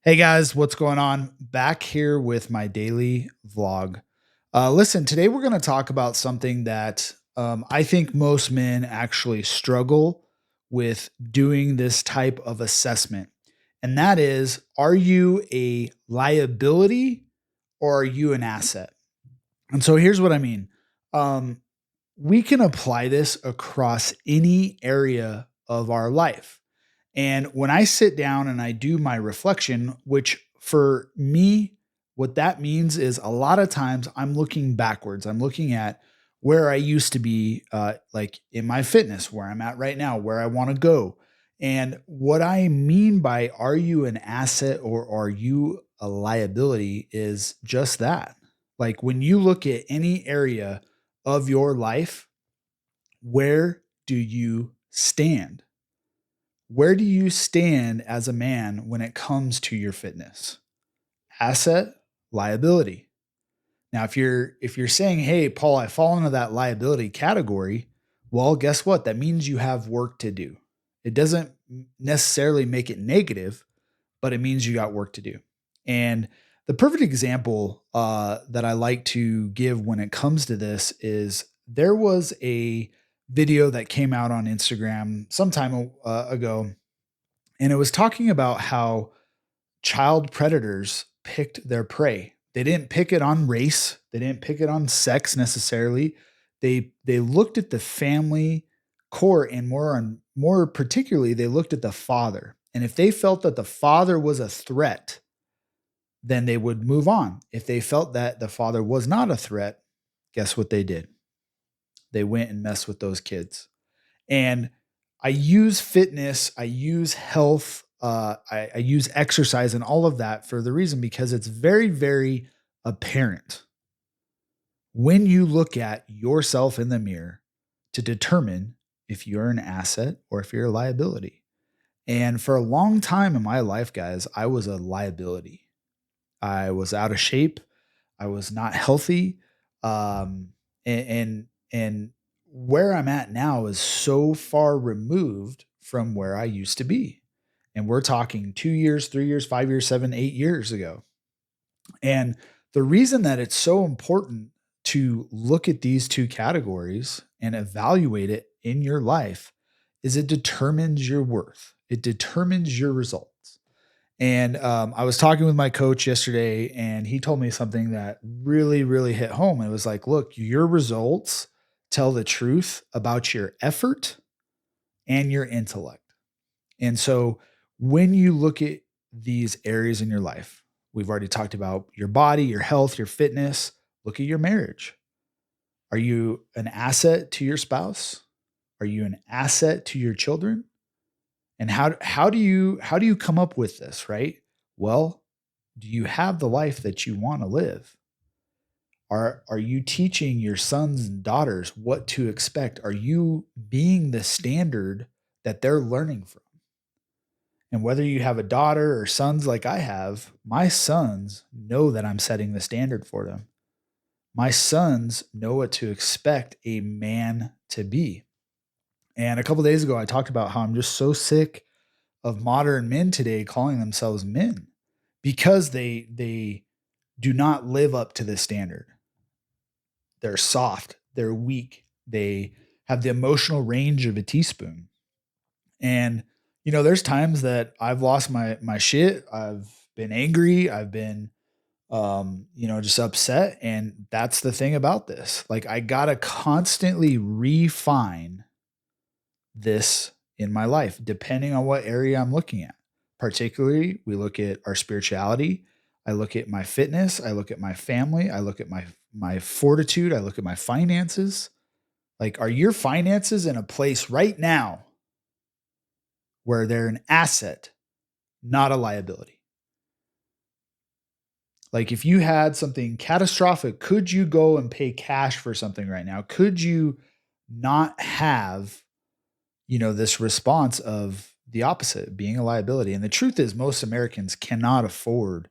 Hey guys, what's going on? Back here with my daily vlog. Listen, today we're going to talk about something that I think most men actually struggle with doing this type of assessment. And that is, are you a liability or are you an asset? And so here's what I mean. Um, we can apply this across any area of our life. And when I sit down and I do my reflection, which for me, what that means is a lot of times I'm looking backwards. I'm looking at where I used to be, like in my fitness, where I'm at right now, where I want to go. And what I mean by are you an asset or are you a liability is just that. Like when you look at any area of your life, where do you stand? Where do you stand as a man when it comes to your fitness? Asset, liability. Now, if you're saying, "Hey, Paul, I fall into that liability category," well, guess what? That means you have work to do. It doesn't necessarily make it negative, but it means you got work to do. And the perfect example that I like to give when it comes to this is there was a video that came out on Instagram some time ago, and it was talking about how child predators picked their prey. They didn't pick it on race, they didn't pick it on sex necessarily. They looked at the family core and more particularly they looked at the father. And if they felt that the father was a threat, then they would move on. If they felt that the father was not a threat, guess what they did? They went and messed with those kids. And I use fitness, I use health, I use exercise and all of that for the reason because it's very, very apparent when you look at yourself in the mirror to determine if you're an asset or if you're a liability. And for a long time in my life, guys, I was a liability. I was out of shape. I was not healthy. And where I'm at now is so far removed from where I used to be. And we're talking 2 years, 3 years, 5 years, 7, 8 years ago. And the reason that it's so important to look at these two categories and evaluate it in your life is it determines your worth. It determines your results. And I was talking with my coach yesterday, and he told me something that really, really hit home. It was like, look, your results tell the truth about your effort and your intellect. And so when you look at these areas in your life, we've already talked about your body, your health, your fitness. Look at your marriage. Are you an asset to your spouse? Are you an asset to your children? And how do you come up with this, right? Well, do you have the life that you want to live? Are you teaching your sons and daughters what to expect? Are you being the standard that they're learning from? And whether you have a daughter or sons like I have, my sons know that I'm setting the standard for them. My sons know what to expect a man to be. And a couple days ago, I talked about how I'm just so sick of modern men today calling themselves men because they do not live up to this standard. They're soft, they're weak, they have the emotional range of a teaspoon. And there's times that I've lost my shit, I've been angry, I've been just upset, and that's the thing about this. Like I got to constantly refine this in my life, depending on what area I'm looking at. Particularly, we look at our spirituality. I look at my fitness. I look at my family. I look at my fortitude. I look at my finances. Like, are your finances in a place right now where they're an asset, not a liability? Like, if you had something catastrophic, could you go and pay cash for something right now? Could you not have this response of the opposite, being a liability? And the truth is, most Americans cannot afford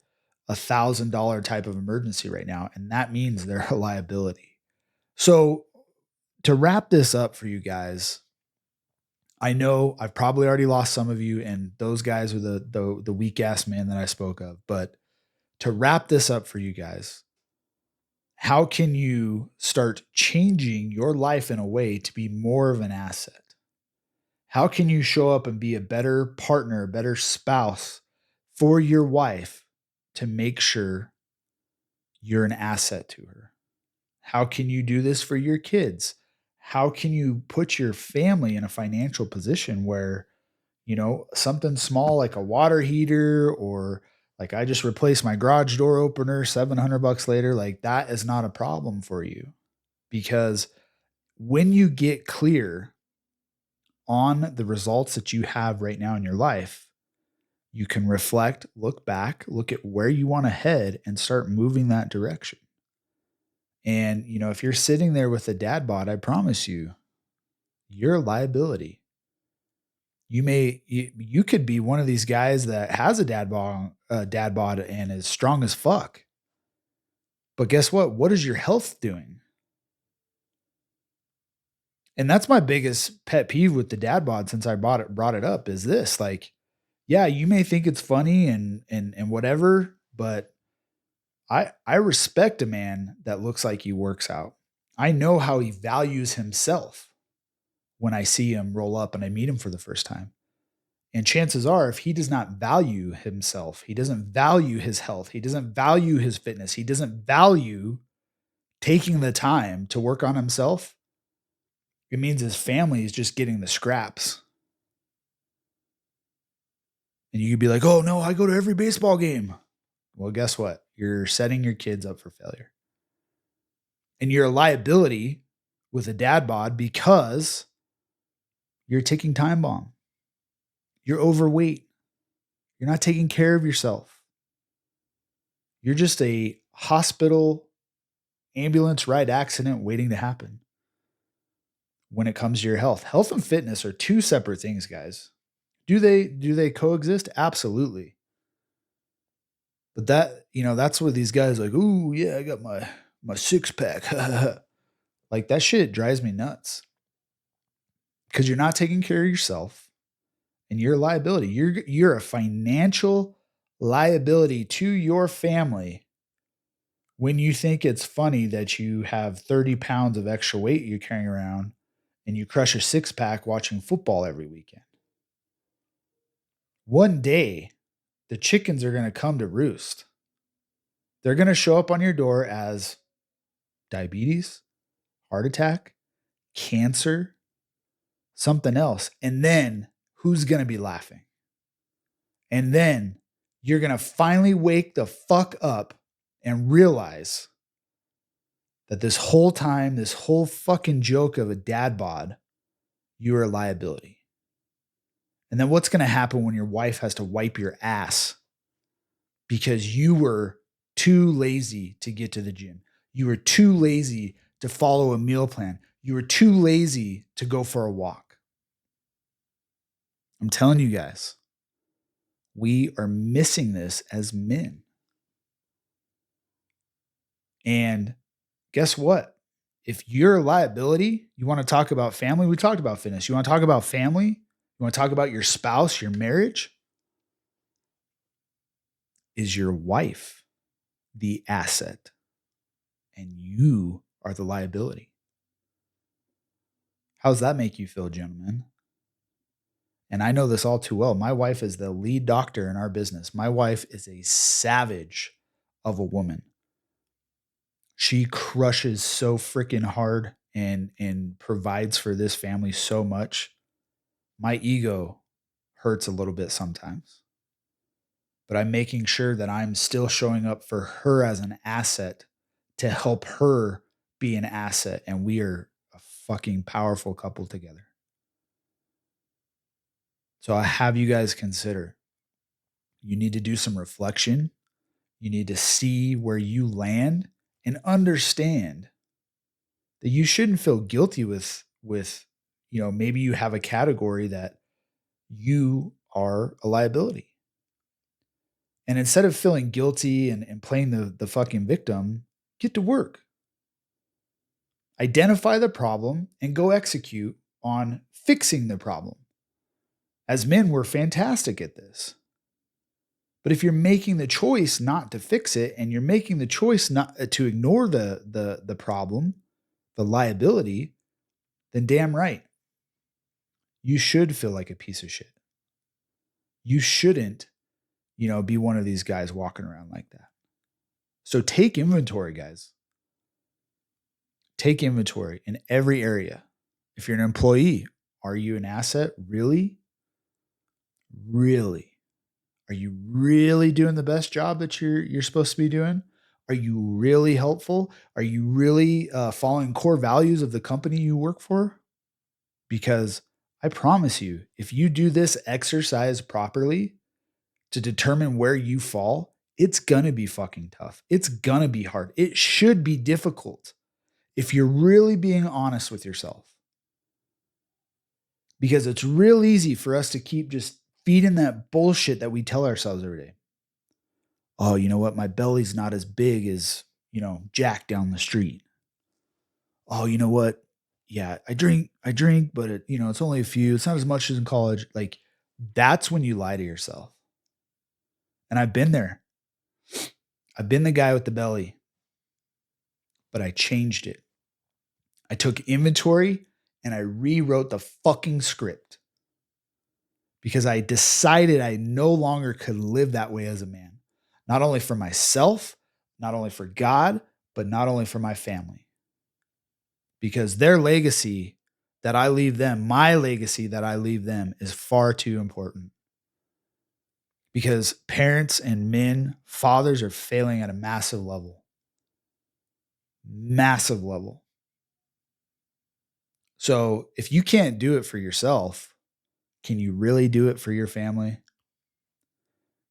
$1,000 type of emergency right now. And that means they're a liability. So, to wrap this up for you guys, I know I've probably already lost some of you, and those guys are the weak ass man that I spoke of. But to wrap this up for you guys, how can you start changing your life in a way to be more of an asset? How can you show up and be a better partner, a better spouse for your wife to make sure you're an asset to her? How can you do this for your kids? How can you put your family in a financial position where, something small like a water heater, or like I just replaced my garage door opener 700 bucks later, like that is not a problem for you, because when you get clear on the results that you have right now in your life, you can reflect, look back, look at where you want to head and start moving that direction. And, if you're sitting there with a dad bod, I promise you, you're a liability. You could be one of these guys that has a dad bod and is strong as fuck. But guess what? What is your health doing? And that's my biggest pet peeve with the dad bod since I brought it up is this, like, yeah, you may think it's funny and whatever, but I respect a man that looks like he works out. I know how he values himself when I see him roll up and I meet him for the first time. And chances are, if he does not value himself, he doesn't value his health, he doesn't value his fitness, he doesn't value taking the time to work on himself, it means his family is just getting the scraps. And you could be like, oh no, I go to every baseball game. Well, guess what? You're setting your kids up for failure. And you're a liability with a dad bod because you're a ticking time bomb. You're overweight. You're not taking care of yourself. You're just a hospital ambulance ride accident waiting to happen when it comes to your health. Health and fitness are two separate things, guys. Do they coexist? Absolutely. But that's what these guys like, ooh, yeah, I got my six pack. Like that shit drives me nuts. Because you're not taking care of yourself and you're a liability. You're a financial liability to your family when you think it's funny that you have 30 pounds of extra weight you're carrying around and you crush a six pack watching football every weekend. One day, the chickens are going to come to roost. They're going to show up on your door as diabetes, heart attack, cancer, something else. And then who's going to be laughing? And then you're going to finally wake the fuck up and realize that this whole time, this whole fucking joke of a dad bod, you are a liability. And then what's going to happen when your wife has to wipe your ass because you were too lazy to get to the gym? You were too lazy to follow a meal plan. You were too lazy to go for a walk. I'm telling you guys, we are missing this as men. And guess what? If you're a liability, you want to talk about family, we talked about fitness. You want to talk about family? You want to talk about your spouse, your marriage? Is your wife the asset and you are the liability? How does that make you feel, gentlemen? And I know this all too well. My wife is the lead doctor in our business. My wife is a savage of a woman. She crushes so freaking hard and provides for this family so much. My ego hurts a little bit sometimes. But I'm making sure that I'm still showing up for her as an asset to help her be an asset. And we are a fucking powerful couple together. So I have you guys consider, you need to do some reflection. You need to see where you land and understand that you shouldn't feel guilty with maybe you have a category that you are a liability. And instead of feeling guilty and playing the fucking victim, get to work. Identify the problem and go execute on fixing the problem. As men, we're fantastic at this. But if you're making the choice not to fix it and you're making the choice not to ignore the problem, the liability, then damn right. You should feel like a piece of shit. You shouldn't, be one of these guys walking around like that. So take inventory, guys. Take inventory in every area. If you're an employee, are you an asset? Really? Really? Are you really doing the best job that you're supposed to be doing? Are you really helpful? Are you really following core values of the company you work for? Because I promise you, if you do this exercise properly to determine where you fall, it's gonna be fucking tough. It's gonna be hard. It should be difficult if you're really being honest with yourself. Because it's real easy for us to keep just feeding that bullshit that we tell ourselves every day. Oh, you know what? My belly's not as big as, Jack down the street. Oh, you know what? Yeah, I drink, but it's only a few. It's not as much as in college. Like, that's when you lie to yourself. And I've been there. I've been the guy with the belly, but I changed it. I took inventory and I rewrote the fucking script because I decided I no longer could live that way as a man. Not only for myself, not only for God, but not only for my family. Because their legacy that I leave them, my legacy that I leave them is far too important. Because parents and men, fathers are failing at a massive level. Massive level. So if you can't do it for yourself, can you really do it for your family?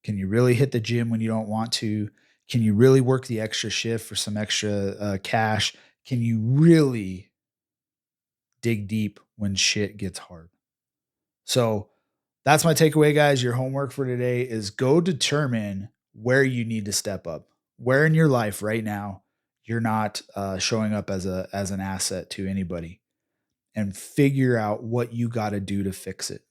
Can you really hit the gym when you don't want to? Can you really work the extra shift for some extra cash? Can you really dig deep when shit gets hard? So that's my takeaway, guys. Your homework for today is go determine where you need to step up. Where in your life right now you're not showing up as an asset to anybody, and figure out what you got to do to fix it.